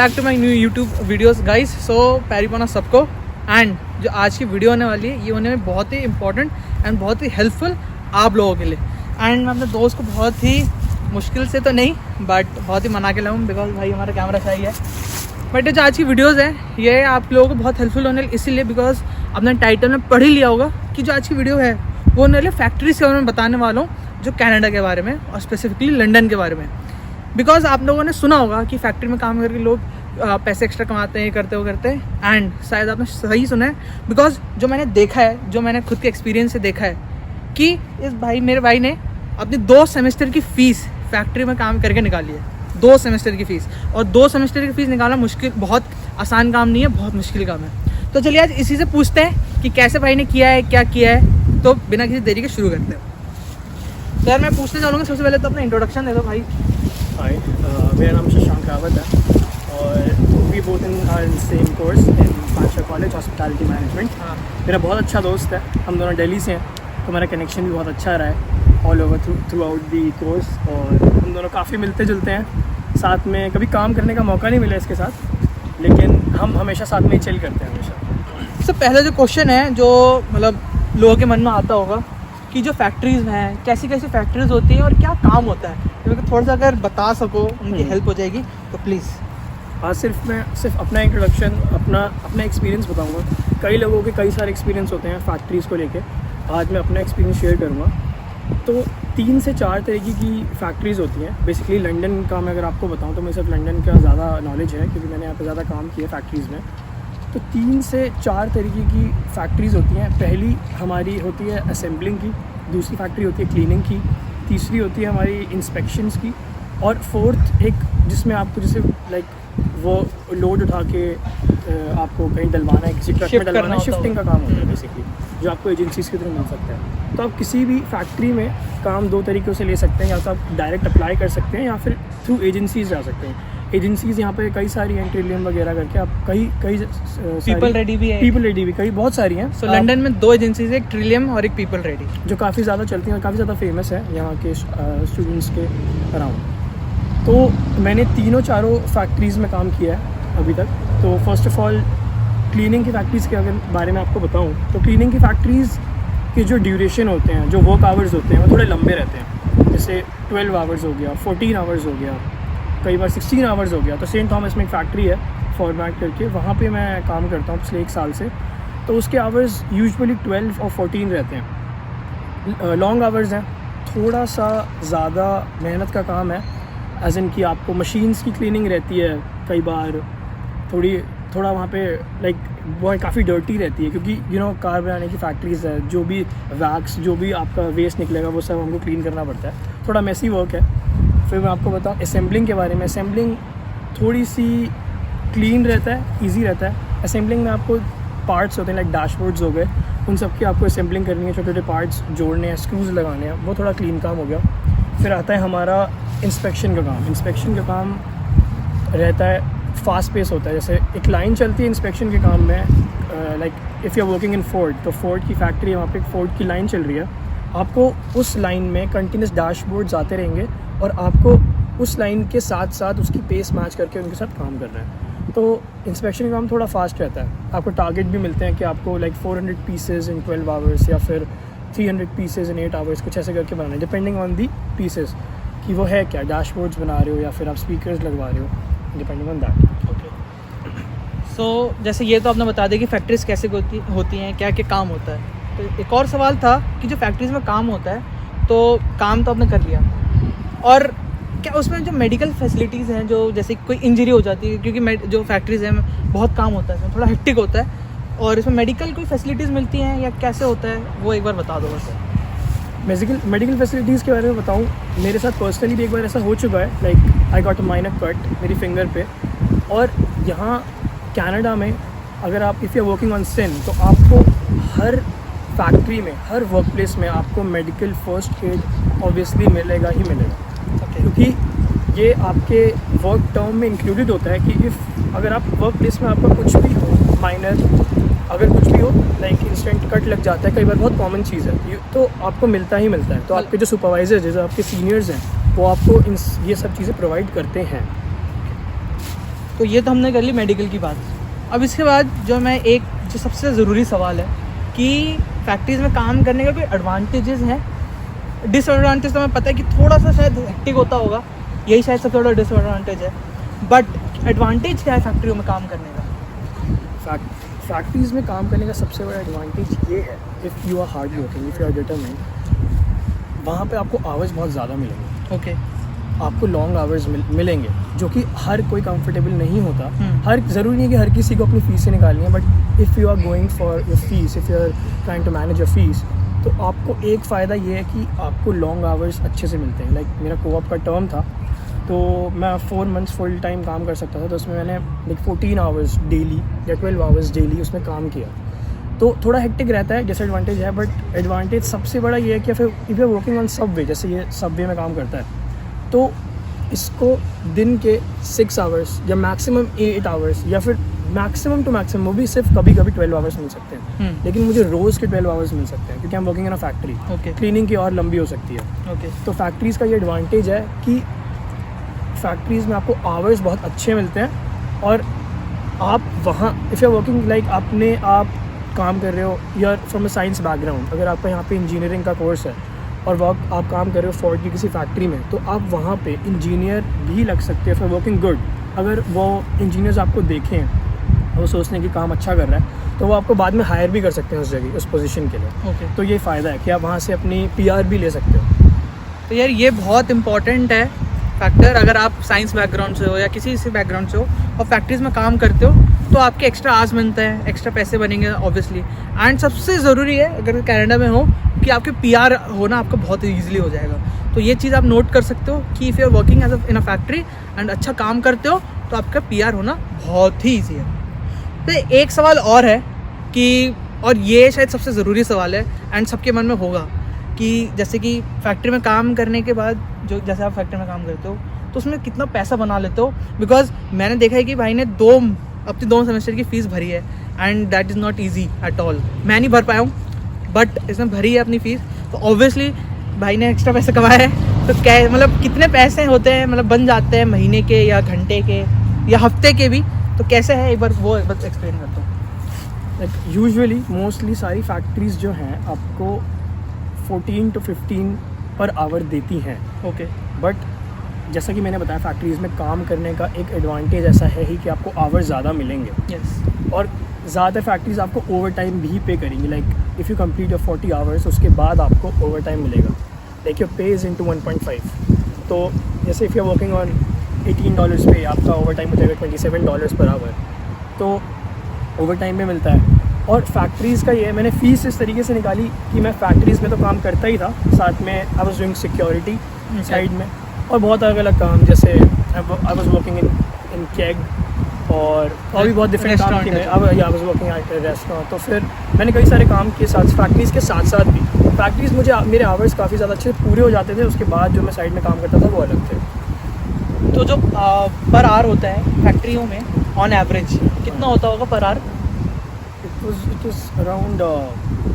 Back to my new YouTube videos guys. So पैरीपोना सबको। And जो आज की वीडियो होने वाली है ये होने में बहुत ही इंपॉर्टेंट एंड बहुत ही हेल्पफुल आप लोगों के लिए। एंड मैं अपने दोस्त को बहुत ही मुश्किल से तो नहीं बट बहुत ही मना के लाऊँ बिकॉज भाई हमारा कैमरा सही है। बट जो आज की वीडियोस है ये आप लोगों को बहुत हेल्पफुल होने इसीलिए बिकॉज आपने टाइटल में पढ़ ही लिया होगा कि जो आज की वीडियो है वो होने वाली फैक्ट्रीज के बारे में बताने वाला हूँ, जो कनाडा के बारे में और स्पेसिफिकली लंदन के बारे में। बिकॉज आप लोगों ने सुना होगा कि फैक्ट्री में काम करके लोग पैसे एक्स्ट्रा कमाते हैं, करते हैं। एंड शायद आपने सही सुना है बिकॉज जो मैंने देखा है, जो मैंने खुद के एक्सपीरियंस से देखा है कि मेरे भाई ने अपनी 2 सेमेस्टर की फ़ीस फैक्ट्री में काम करके निकाली है। 2 सेमेस्टर की फ़ीस, और 2 सेमेस्टर की फ़ीस निकालना मुश्किल, बहुत आसान काम नहीं है, बहुत मुश्किल काम है। तो चलिए आज इसी से पूछते हैं कि कैसे भाई ने किया है, क्या किया है। तो बिना किसी देरी के शुरू करते हैं। तो यार मैं पूछना चाहूँगा सबसे पहले तो अपना इंट्रोडक्शन दे दो भाई। हाय, मेरा नाम शशांक रावत है और we both in same course in पांचा कॉलेज हॉस्पिटैलिटी मैनेजमेंट। मेरा बहुत अच्छा दोस्त है, हम दोनों दिल्ली से हैं तो हमारा कनेक्शन भी बहुत अच्छा रहा है all over through out the course. और हम दोनों काफ़ी मिलते जुलते हैं, साथ में कभी काम करने का मौका नहीं मिला इसके साथ, लेकिन हम हमेशा साथ में ही चिल करते हैं हमेशा। सबसे पहले जो क्वेश्चन है जो मतलब लोगों के मन में आता होगा कि जो फैक्ट्रीज़ हैं कैसी कैसी फैक्ट्रीज़ होती हैं और क्या काम होता है, क्योंकि थोड़ा सा अगर बता सको उनकी हेल्प हो जाएगी तो प्लीज़। हाँ, मैं सिर्फ अपना इंट्रोडक्शन, अपना एक्सपीरियंस बताऊंगा। कई लोगों के कई सारे एक्सपीरियंस होते हैं फैक्ट्रीज़ को लेके, आज मैं अपना एक्सपीरियंस शेयर करूँगा। तो 3 से 4 तरीके की फैक्ट्रीज़ होती हैं बेसिकली। लंदन का मैं अगर आपको बताऊँ तो मुझे सिर्फ लंदन का ज़्यादा नॉलेज है क्योंकि मैंने यहाँ पर ज़्यादा काम किया फैक्ट्रीज़ में। तो 3 से 4 तरीके की फैक्ट्रीज़ होती हैं। पहली हमारी होती है असेंबलिंग की, दूसरी फैक्ट्री होती है क्लीनिंग की, तीसरी होती है हमारी इंस्पेक्शंस की, और फोर्थ एक जिसमें आपको जैसे लाइक वो लोड उठा के आपको कहीं डलवाना है, किसी ट्रक में डलवाना है, शिफ्टिंग का काम होता है बेसिकली, जो आपको एजेंसीज़ के थ्रू मिल सकता है। तो आप किसी भी फैक्ट्री में काम 2 तरीक़ों से ले सकते हैं, या तो आप डायरेक्ट अप्लाई कर सकते हैं या फिर थ्रू एजेंसीज़ जा सकते हैं। एजेंसीज़ यहाँ पे कई सारी हैं, ट्रिलियम वगैरह करके आप कई पीपल रेडी भी कई बहुत सारी हैं। सो लंदन में 2 एजेंसीज, एक ट्रिलियम और एक पीपल रेडी, जो काफ़ी ज़्यादा चलती हैं और काफ़ी ज़्यादा फेमस है यहाँ के स्टूडेंट्स के अराउंड। तो मैंने चारों फैक्ट्रीज़ में काम किया है अभी तक। तो फर्स्ट ऑफ़ ऑल क्लीनिंग की फैक्ट्रीज़ के अगर बारे में आपको बताऊँ तो क्लीनिंग की फैक्ट्रीज़ के जो ड्यूरेशन होते हैं, जो वर्क आवर्स होते हैं वो थोड़े लंबे रहते हैं। जैसे 12 आवर्स हो गया, 14 आवर्स हो गया, कई बार 16 आवर्स हो गया। तो सेंट थॉमस में एक फैक्ट्री है फॉर्मेट करके, वहाँ पे मैं काम करता हूँ पिछले 1 साल से। तो उसके आवर्स यूजुअली 12 और 14 रहते हैं। लॉन्ग आवर्स हैं, थोड़ा सा ज़्यादा मेहनत का काम है, एज इन कि आपको मशीन्स की क्लीनिंग रहती है। कई बार थोड़ा वहाँ पे लाइक वो काफ़ी डर्टी रहती है क्योंकि कार बनाने की फैक्ट्रीज़ है, जो भी वैक्स, जो भी आपका वेस्ट निकलेगा वो सब हमको क्लीन करना पड़ता है। थोड़ा मैसी वर्क है। फिर मैं आपको बताऊँ असेंबलिंग के बारे में। असेंबलिंग थोड़ी सी क्लीन रहता है, इजी रहता है। असेंबलिंग में आपको पार्ट्स होते हैं लाइक डैशबोर्ड्स हो गए, उन सब की आपको असेंबलिंग करनी है, छोटे छोटे पार्ट्स जोड़ने हैं, स्क्रूज लगाने हैं, वो थोड़ा क्लीन काम हो गया। फिर आता है हमारा इंस्पेक्शन का काम। इंस्पेक्शन का काम रहता है, फास्ट पेस होता है। जैसे एक लाइन चलती है इंस्पेक्शन के काम में, like if you are working in Ford, तो फोर्ड की फैक्ट्री है, वहाँ पे एक फोर्ड की लाइन चल रही है। आपको उस लाइन में कंटिन्यूस डैशबोर्ड्स आते रहेंगे और आपको उस लाइन के साथ साथ उसकी पेस मैच करके उनके साथ काम करना है। तो इंस्पेक्शन का काम थोड़ा फास्ट रहता है। आपको टारगेट भी मिलते हैं कि आपको लाइक 400 पीसेज इन 12 आवर्स या फिर 300 पीसेज इन 8 आवर्स, कुछ ऐसे करके बनाना है डिपेंडिंग ऑन दी पीसेज कि वो है क्या, डैशबोर्ड्स बना रहे हो या फिर आप स्पीकर्स लगवा रहे हो, डिपेंडिंग ऑन दैट। सो जैसे ये तो आपने बता दिया कि फैक्ट्रीज कैसे होती हैं, क्या क्या काम होता है। तो एक और सवाल था कि जो फैक्ट्रीज़ में काम होता है तो काम तो आपने कर लिया, और क्या उसमें जो मेडिकल फैसिलिटीज़ हैं, जो जैसे कोई इंजरी हो जाती है, क्योंकि जो फैक्ट्रीज़ हैं बहुत काम होता है, इसमें थोड़ा हेक्टिक होता है, और इसमें मेडिकल कोई फैसिलिटीज़ मिलती हैं या कैसे होता है वो एक बार बता दो बस। मेडिकल फैसिलिटीज़ के बारे में बताऊँ, मेरे साथ पर्सनली भी एक बार ऐसा हो चुका है। Like I got a minor cut मेरी फिंगर पे, और यहाँ कनाडा में अगर आप if you are working on SIN तो आपको हर फैक्ट्री में, हर वर्क प्लेस में आपको मेडिकल फर्स्ट एड ऑब्वियसली मिलेगा ही मिलेगा। क्योंकि ये आपके वर्क टर्म में इंक्लूडेड होता है कि अगर आप वर्क प्लेस में आपका कुछ भी हो, माइनर अगर कुछ भी हो, लाइक इंस्टेंट कट लग जाता है, कई बार बहुत कॉमन चीज़ है, तो आपको मिलता ही मिलता है। तो आपके जो सुपरवाइजर, जैसे आपके सीनियर्स हैं, वो आपको ये सब चीज़ें प्रोवाइड करते हैं। तो ये तो हमने कर ली मेडिकल की बात। अब इसके बाद जो सबसे ज़रूरी सवाल है कि फैक्ट्रीज़ में काम करने का कोई एडवांटेजेस हैं, डिसएडवांटेज तो हमें पता है कि थोड़ा सा शायद हेक्टिक होता होगा, यही शायद सबसे बड़ा डिसएडवांटेज है, बट एडवांटेज क्या है फैक्ट्रियों में काम करने का? फैक्ट्रीज़ में काम करने का सबसे बड़ा एडवांटेज ये है, if you are hard working, if you are determined, वहाँ पे आपको आवर्स बहुत ज़्यादा मिलेंगे। ओके, आपको लॉन्ग आवर्स मिलेंगे, जो कि हर कोई कंफर्टेबल नहीं होता। हर ज़रूरी नहीं है कि हर किसी को अपनी फ़ीस से निकालनी है, but if you are going for your fees, if you are trying to manage your fees, तो आपको एक फ़ायदा ये है कि आपको लॉन्ग आवर्स अच्छे से मिलते हैं। लाइक मेरा कोऑप का टर्म था, तो मैं 4 मंथ्स फुल टाइम काम कर सकता था, तो उसमें मैंने लाइक 14 आवर्स डेली या 12 आवर्स डेली उसमें काम किया। तो थोड़ा हेक्टिक रहता है, डिसएडवांटेज है, बट एडवांटेज सबसे बड़ा ये है कि फिर if you are working on Subway, जैसे ये सबवे में काम करता है, तो इसको दिन के 6 आवर्स या मैक्सिमम 8 आवर्स या फिर मैक्सिमम टू मैक्सिमम वो भी सिर्फ कभी कभी 12 आवर्स मिल सकते हैं, लेकिन मुझे रोज़ के 12 आवर्स मिल सकते हैं क्योंकि हम working in a factory. Okay, cleaning की और लंबी हो सकती है। ओके, तो फैक्ट्रीज़ का ये एडवांटेज है कि फैक्ट्रीज़ में आपको आवर्स बहुत अच्छे मिलते हैं, और आप वहाँ if you are working like आप काम कर रहे हो, you are from a science background, अगर आपका यहाँ पे इंजीनियरिंग का कोर्स है और वो आप काम कर रहे हो फोर्ड की किसी फैक्ट्री में, तो आप वहाँ पे इंजीनियर भी लग सकते हो फॉर वर्किंग गुड। अगर वो इंजीनियर्स आपको देखें, वो सोचते हैं कि काम अच्छा कर रहा है, तो वो आपको बाद में हायर भी कर सकते हैं उस जगह, उस पोजीशन के लिए। ओके, तो ये फ़ायदा है कि आप वहाँ से अपनी PR भी ले सकते हो। तो यार ये बहुत इंपॉर्टेंट है फैक्टर। अगर आप साइंस बैकग्राउंड से हो या किसी बैकग्राउंड से हो और फैक्ट्रीज़ में काम करते हो, तो आपके एक्स्ट्रा आवर्स मिलते हैं, एक्स्ट्रा पैसे बनेंगे ऑब्वियसली। एंड सबसे ज़रूरी है अगर कनाडा में हो कि आपके PR होना आपका बहुत ईजिली हो जाएगा। तो ये चीज़ आप नोट कर सकते हो कि if you are working as in a factory and अच्छा काम करते हो, तो आपका PR होना बहुत ही ईजी है। तो एक सवाल और है कि, और ये शायद सबसे ज़रूरी सवाल है एंड सबके मन में होगा कि जैसे कि फैक्ट्री में काम करने के बाद जैसे आप फैक्ट्री में काम करते हो तो उसमें कितना पैसा बना लेते हो? बिकॉज मैंने देखा है कि भाई ने अपनी 2 सेमेस्टर की फ़ीस भरी है and that is not easy at all. मैं नहीं भर पाया हूँ, बट इसने भरी है अपनी फ़ीस, तो ऑब्वियसली भाई ने एक्स्ट्रा पैसे कमाए हैं। तो क्या मतलब कितने पैसे होते हैं, मतलब बन जाते हैं महीने के या घंटे के या हफ्ते के भी? तो कैसे है, एक बार वो बस एक्सप्लेन करता हूँ। लाइक यूजुअली मोस्टली सारी फैक्ट्रीज़ जो हैं आपको 14 to 15 पर आवर देती हैं। ओके, बट जैसा कि मैंने बताया, फैक्ट्रीज़ में काम करने का एक एडवांटेज ऐसा है ही कि आपको आवर्स ज़्यादा मिलेंगे। यस, और ज़्यादा फैक्ट्रीज़ आपको ओवर टाइम भी पे करेंगी। Like if you complete your 40 hours, उसके बाद आपको ओवर टाइम मिलेगा। Like your pay is into 1.5। तो जैसे if you are working on $18 पे, आपका ओवर टाइम हो जाएगा $27 पर आवर, तो ओवर टाइम में मिलता है। और फैक्ट्रीज़ का ये, मैंने फ़ीस इस तरीके से निकाली कि मैं फैक्ट्रीज़ में तो काम करता ही था, साथ में I was doing security side में, और बहुत अलग अलग काम, जैसे I was working in keg और भी बहुत डिफरेंट काम किए। I was working at restaurant. तो फिर मैंने कई सारे काम किए साथ फैक्ट्रीज़ के साथ साथ भी। फैक्ट्रीज़ मुझे मेरे आवर्स काफ़ी ज़्यादा अच्छे पूरे हो जाते थे, उसके बाद जो मैं साइड में काम करता था वो अलग थे। तो जो पर आवर होता है फैक्ट्रियों में ऑन एवरेज कितना होता होगा per hour? It was around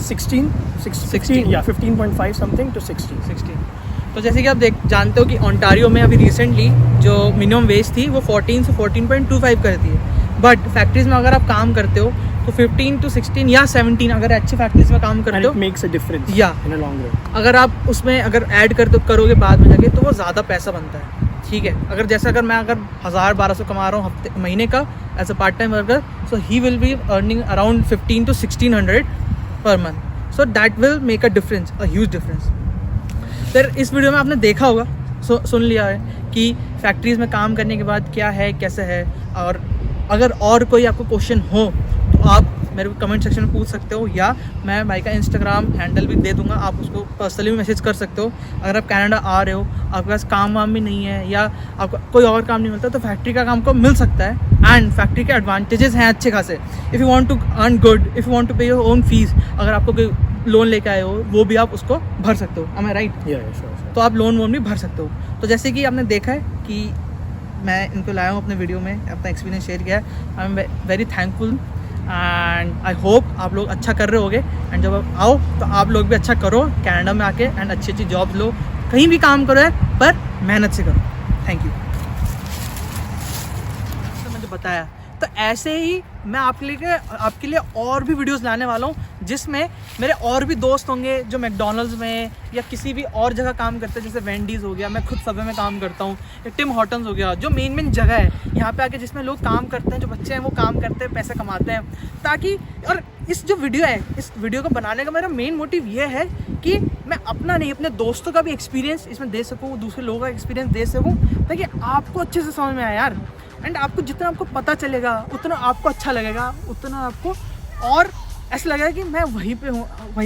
16 या 15.5 समथिंग टू 16। तो जैसे कि आप जानते हो कि ओंटारियो में अभी रिसेंटली जो मिनिमम वेज थी वो 14 से 14.25 करती है, बट फैक्ट्रीज़ में अगर आप काम करते हो तो 15 to 16 या 17 अगर अच्छी फैक्ट्रीज़ में काम करते हो, मेक्स अ डिफरेंस या इन अ लॉन्ग रन। अगर आप उसमें अगर ऐड करोगे बाद में जाके, तो वो ज़्यादा पैसा बनता है। ठीक है, अगर मैं 1000-1200 कमा रहा हूँ महीने का as a part time worker, so he will be earning around 1500 to 1600 per month. So that will make a difference, a huge difference. फिर इस वीडियो में आपने देखा होगा, सुन लिया है कि फैक्ट्रीज़ में काम करने के बाद क्या है, कैसे है। और अगर और कोई आपको क्वेश्चन हो तो आप मेरे को कमेंट सेक्शन में पूछ सकते हो, या मैं भाई का इंस्टाग्राम हैंडल भी दे दूंगा, आप उसको पर्सनली भी मैसेज कर सकते हो। अगर आप कनाडा आ रहे हो, आपके पास काम वाम भी नहीं है या आपको कोई और काम नहीं मिलता, तो फैक्ट्री का काम को मिल सकता है। एंड फैक्ट्री के एडवांटेजेस हैं अच्छे खासे। If you want to earn good, if you want to pay your own fees, अगर आपको कोई लोन लेके आए हो वो भी आप उसको भर सकते हो। am I right? श्योर। तो आप लोन वोन भी भर सकते हो। तो जैसे कि आपने देखा है कि मैं इनको लाया हूँ अपने वीडियो में, अपना एक्सपीरियंस शेयर किया है। I am very thankful and I hope आप लोग अच्छा कर रहे होगे। एंड जब आप आओ तो आप लोग भी अच्छा करो कनाडा में आके, एंड अच्छी अच्छी जॉब लो, कहीं भी काम करो यार, पर मेहनत से करो। Thank you. मैं जो बताया। तो ऐसे ही मैं आपके लिए और भी वीडियोस लाने वाला हूँ जिसमें मेरे और भी दोस्त होंगे जो मैकडॉनल्ड्स में या किसी भी और जगह काम करते हैं, जैसे वेंडीज़ हो गया, मैं खुद सबवे में काम करता हूँ, या टिम हॉर्टन्स हो गया, जो मेन जगह है यहाँ पे आके जिसमें लोग काम करते हैं, जो बच्चे हैं वो काम करते हैं, पैसे कमाते हैं। ताकि और इस जो वीडियो है, इस वीडियो को बनाने का मेरा मेन मोटिव ये है कि मैं अपना नहीं, अपने दोस्तों का भी एक्सपीरियंस इसमें दे सकूँ, दूसरे लोगों का एक्सपीरियंस दे सकूँ, ताकि आपको अच्छे से समझ में आए यार। एंड आपको जितना आपको पता चलेगा उतना आपको अच्छा लगेगा, उतना आपको और ऐसा लगेगा कि मैं वहीं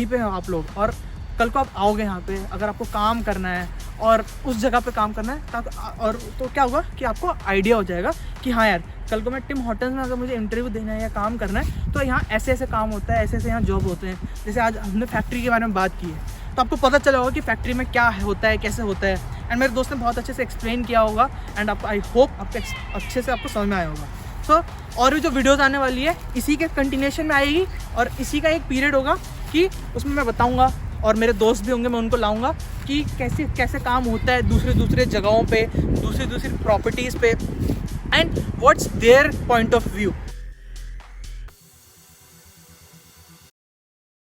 पे हूँ आप लोग। और कल को आप आओगे यहाँ पे, अगर आपको काम करना है और उस जगह पे काम करना है और तो क्या होगा कि आपको आइडिया हो जाएगा कि हाँ यार, कल को मैं टिम हॉर्टन्स में अगर मुझे इंटरव्यू देना है या काम करना है तो यहाँ ऐसे ऐसे काम होता है, ऐसे ऐसे यहाँ जॉब होते हैं। जैसे आज हमने फैक्ट्री के बारे में बात की है, तो आपको पता चला होगा कि फैक्ट्री में क्या होता है, कैसे होता है। एंड मेरे दोस्त ने बहुत अच्छे से एक्सप्लेन किया होगा एंड आप आई होप आपको अच्छे से आपको समझ में आया होगा। सो और भी जो वीडियोज़ आने वाली है इसी के कंटिन्यूशन में आएगी, और इसी का एक पीरियड होगा कि उसमें मैं बताऊँगा, और मेरे दोस्त भी होंगे, मैं उनको लाऊंगा कि कैसे कैसे काम होता है दूसरे जगहों पे, दूसरी प्रॉपर्टीज़ पे, and what's their point of view.